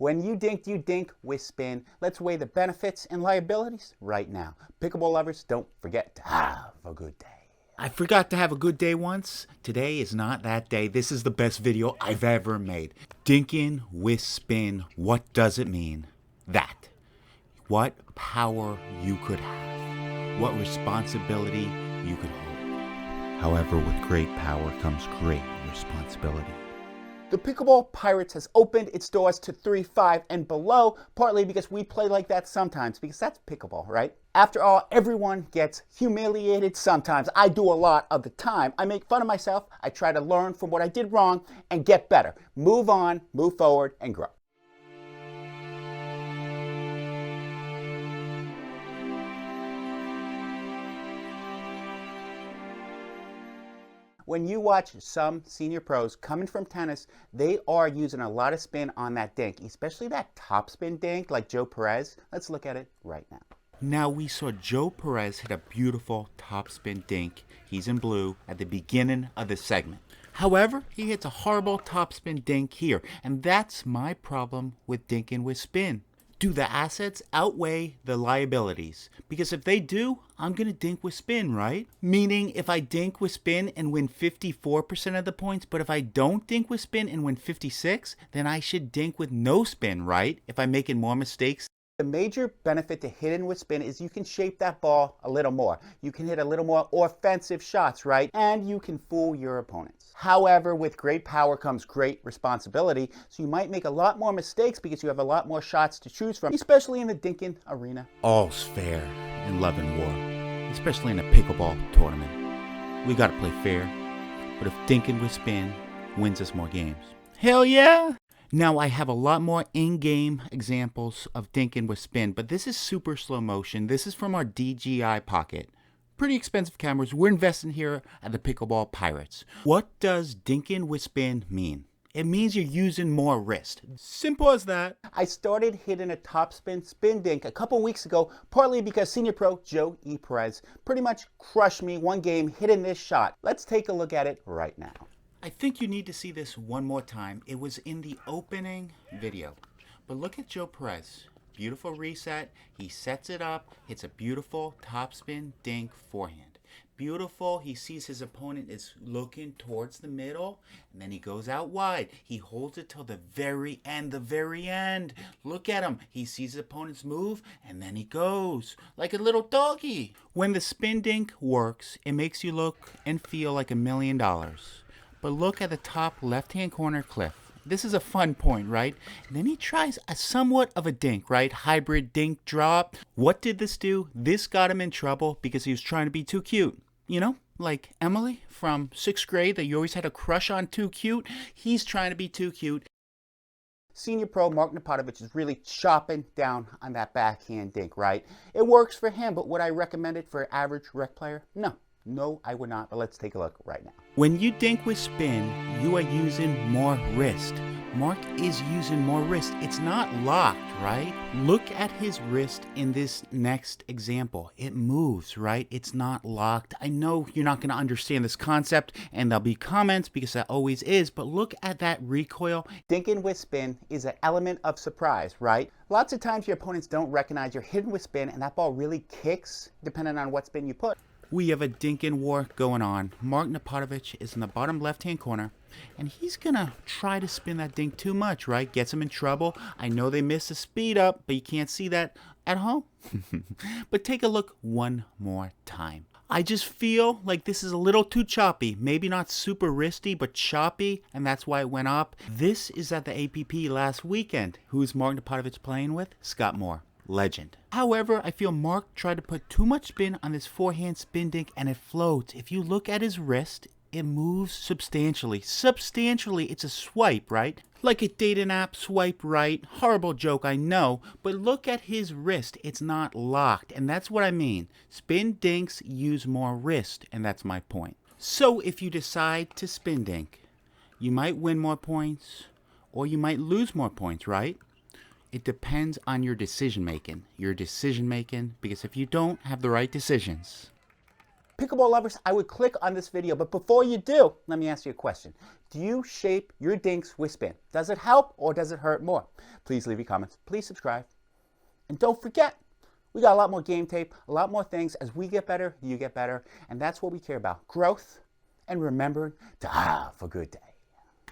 When you dink with spin. Let's weigh the benefits and liabilities right now. Pickleball lovers, don't forget to have a good day. I forgot to have a good day once. Today is not that day. This is the best video I've ever made. Dinking with spin. What does it mean? That. What power you could have. What responsibility you could hold. However, with great power comes great responsibility. The Pickleball Pirates has opened its doors to 3, 5, and below, partly because we play like that sometimes, because that's pickleball, right? After all, everyone gets humiliated sometimes. I do a lot of the time. I make fun of myself. I try to learn from what I did wrong and get better. Move on, move forward, and grow. When you watch some senior pros coming from tennis, they are using a lot of spin on that dink, especially that topspin dink like Joe Perez. Let's look at it right now. Now we saw Joe Perez hit a beautiful topspin dink. He's in blue at the beginning of the segment. However, he hits a horrible topspin dink here, and that's my problem with dinking with spin. Do the assets outweigh the liabilities? Because if they do, I'm going to dink with spin, right? Meaning if I dink with spin and win 54% of the points, but if I don't dink with spin and win 56, then I should dink with no spin, right? If I'm making more mistakes. The major benefit to hitting with spin is you can shape that ball a little more. You can hit a little more offensive shots, right? And you can fool your opponents. However, with great power comes great responsibility, so you might make a lot more mistakes because you have a lot more shots to choose from, especially in the dinking arena. All's fair in love and war, especially in a pickleball tournament. We gotta play fair, but if dinking with spin wins us more games, hell yeah! Now I have a lot more in-game examples of dinking with spin, but this is super slow motion. This is from our DJI Pocket. Pretty expensive cameras. We're investing here at the Pickleball Pirates. What does dinking with spin mean? It means you're using more wrist. Simple as that. I started hitting a topspin spin dink a couple weeks ago, partly because senior pro Joe E. Perez pretty much crushed me one game hitting this shot. Let's take a look at it right now. I think you need to see this one more time. It was in the opening video. But look at Joe Perez. Beautiful reset. He sets it up. Hits a beautiful topspin dink forehand. Beautiful. He sees his opponent is looking towards the middle. And then he goes out wide. He holds it till the very end. The very end. Look at him. He sees his opponent's move. And then he goes. Like a little doggy. When the spin dink works, it makes you look and feel like $1 million. But look at the top left-hand corner cliff. This is a fun point, right? And then he tries a somewhat of a dink, right? Hybrid dink drop. What did this do? This got him in trouble because he was trying to be too cute. You know, like Emily from 6th grade that you always had a crush on, too cute. He's trying to be too cute. Senior pro Mark Napotovich is really chopping down on that backhand dink, right? It works for him, but would I recommend it for an average rec player? No. No, I would not, but let's take a look right now. When you dink with spin, you are using more wrist. Mark is using more wrist. It's not locked, right? Look at his wrist in this next example. It moves, right? It's not locked. I know you're not going to understand this concept, and there'll be comments because that always is, but look at that recoil. Dinking with spin is an element of surprise, right? Lots of times your opponents don't recognize you're hitting with spin, and that ball really kicks depending on what spin you put. We have a dinking war going on. Mark Napotovich is in the bottom left-hand corner, and he's going to try to spin that dink too much, right? Gets him in trouble. I know they missed the speed up, but you can't see that at home. But take a look one more time. I just feel like this is a little too choppy. Maybe not super wristy, but choppy, and that's why it went up. This is at the APP last weekend. Who's Mark Napotovich playing with? Scott Moore. Legend. However, I feel Mark tried to put too much spin on this forehand spin dink and it floats. If you look at his wrist, it moves substantially. Substantially, it's a swipe, right? Like a dating app swipe right. Horrible joke, I know. But look at his wrist. It's not locked. And that's what I mean. Spin dinks use more wrist. And that's my point. So if you decide to spin dink, you might win more points or you might lose more points, right? It depends on your decision making. Because if you don't have the right decisions, Pickleball lovers, I would click on this video, but before you do, let me ask you a question. Do you shape your dinks with spin? Does it help or does it hurt more? Please leave your comments. Please subscribe. And don't forget, we got a lot more game tape, a lot more things. As we get better, you get better. And that's what we care about, growth and remembering to have a good day.